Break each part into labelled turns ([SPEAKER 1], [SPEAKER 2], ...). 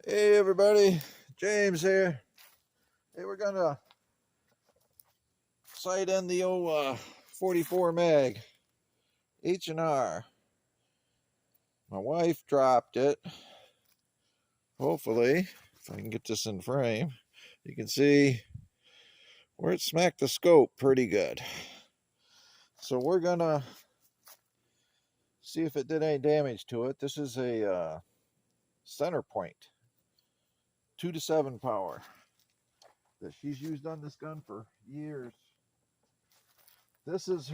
[SPEAKER 1] Hey everybody, James here. Hey, we're gonna sight in the old 44 mag H&R. My wife dropped it. Hopefully, if I can get this in frame, you can see where it smacked the scope pretty good. So we're gonna see if it did any damage to it. This is a center point, 2 to 7 power that she's used on this gun for years. This is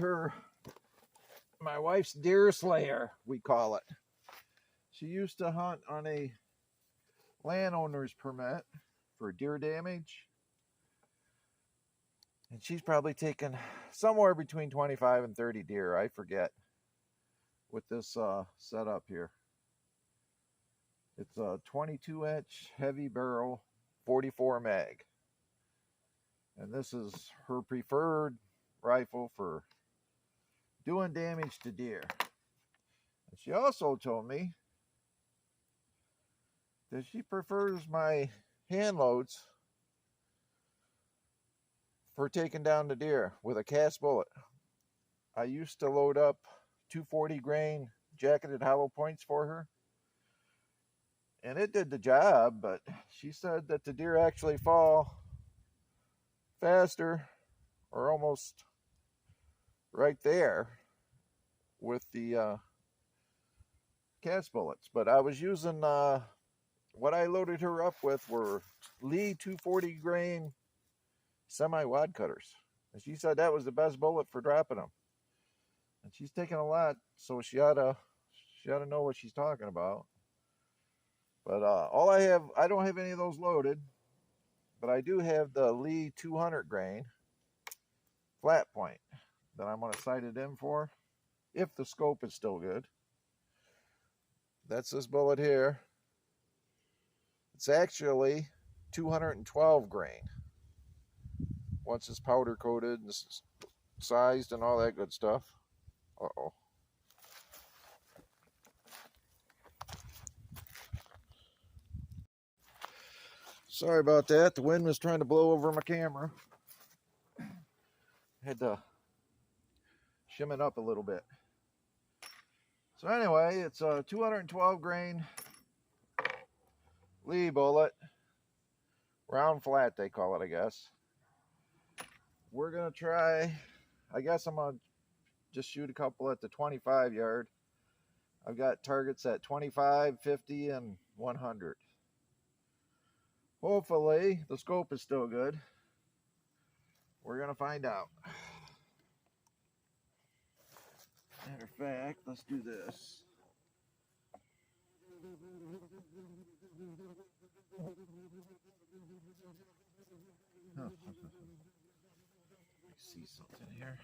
[SPEAKER 1] my wife's deer slayer, we call it. She used to hunt on a landowner's permit for deer damage, and she's probably taken somewhere between 25 and 30 deer, I forget, with this setup here. It's a 22-inch heavy barrel 44 mag, and this is her preferred rifle for doing damage to deer. And she also told me that she prefers my hand loads for taking down the deer with a cast bullet. I used to load up 240 grain jacketed hollow points for her, and it did the job, but she said that the deer actually fall faster or almost right there with the cast bullets. But I was using what I loaded her up with were Lee 240 grain semi-wad cutters, and she said that was the best bullet for dropping them. And she's taking a lot, so she ought to know what she's talking about. But I don't have any of those loaded, but I do have the Lee 200 grain flat point that I'm going to sight it in for, if the scope is still good. That's this bullet here. It's actually 212 grain. Once it's powder coated and sized and all that good stuff. Uh-oh. Sorry about that. The wind was trying to blow over my camera. Had to shim it up a little bit. So anyway, it's a 212 grain Lee bullet. Round flat, they call it, I guess. We're going to try, I guess I'm going to just shoot a couple at the 25 yard. I've got targets at 25, 50, and 100. Hopefully, the scope is still good. We're going to find out. Matter of fact, let's do this. Huh. I see something here.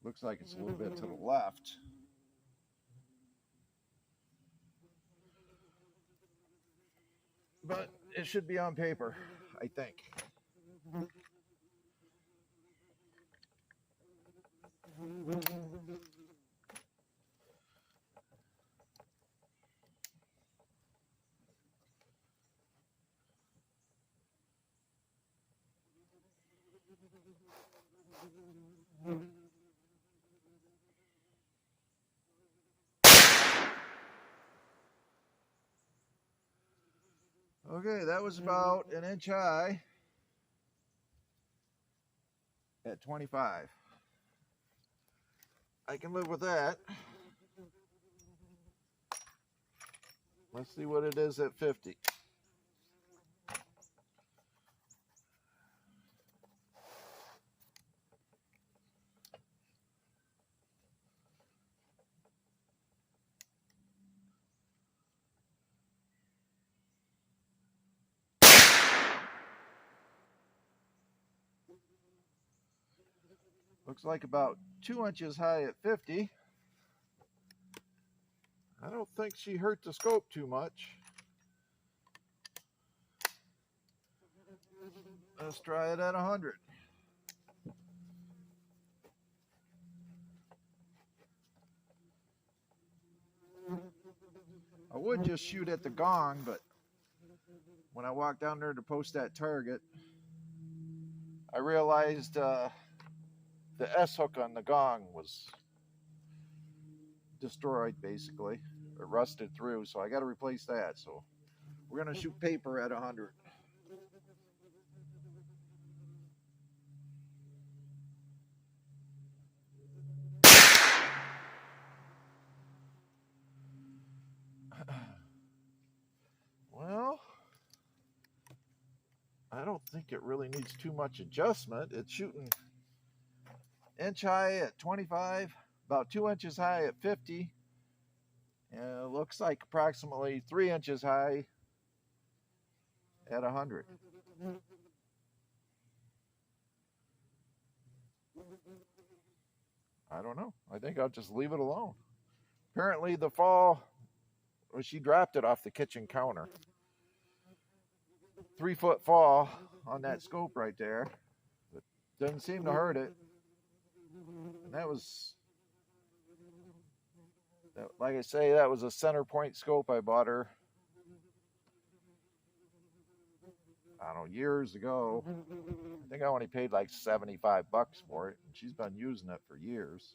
[SPEAKER 1] Looks like it's a little bit to the left. But it should be on paper, I think. Okay, that was about an inch high at 25. I can live with that. Let's see what it is at 50. Looks like about 2 inches high at 50. I don't think she hurt the scope too much. Let's try it at 100. I would just shoot at the gong, but when I walked down there to post that target, I realized the S hook on the gong was destroyed, basically. It rusted through, so I got to replace that. So we're going to shoot paper at 100. Well, I don't think it really needs too much adjustment. It's shooting inch high at 25, about 2 inches high at 50, and it looks like approximately 3 inches high at 100. I don't know. I think I'll just leave it alone. Apparently the fall, well, she dropped it off the kitchen counter. 3-foot fall on that scope right there. It doesn't seem to hurt it. And that was, like I say, that was a center point scope I bought her, I don't know, years ago. I think I only paid like 75 bucks for it, and she's been using it for years.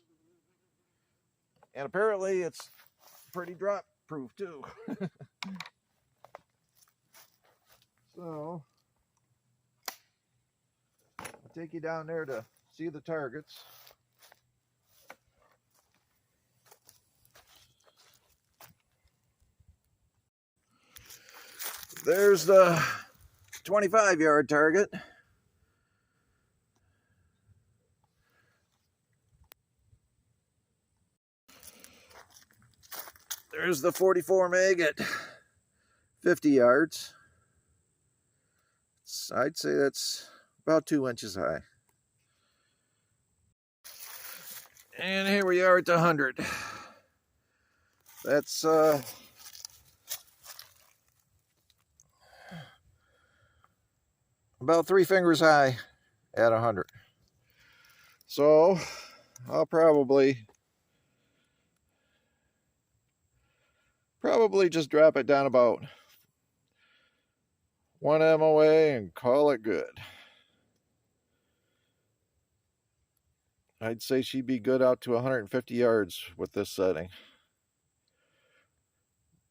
[SPEAKER 1] And apparently it's pretty drop proof too. So I'll take you down there to see the targets. There's the 25-yard target. There's the 44 meg at 50 yards. I'd say that's about 2 inches high. And here we are at the 100. That's about 3 fingers high at 100. So I'll probably just drop it down about 1 MOA and call it good. I'd say she'd be good out to 150 yards with this setting.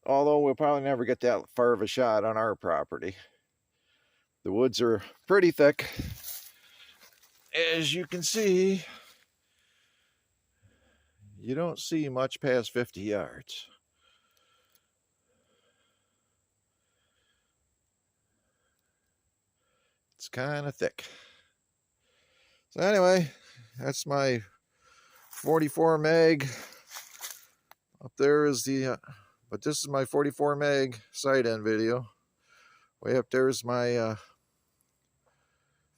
[SPEAKER 1] Although we'll probably never get that far of a shot on our property. The woods are pretty thick. As you can see, you don't see much past 50 yards. It's kind of thick. So anyway, that's my 44 meg. Up there is the, but this is my 44 meg side end video. Way up there is my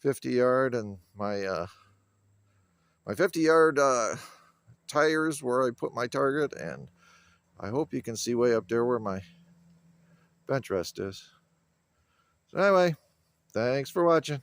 [SPEAKER 1] 50 yard and my 50 yard tires where I put my target, and I hope you can see way up there where my bench rest is. So anyway, thanks for watching.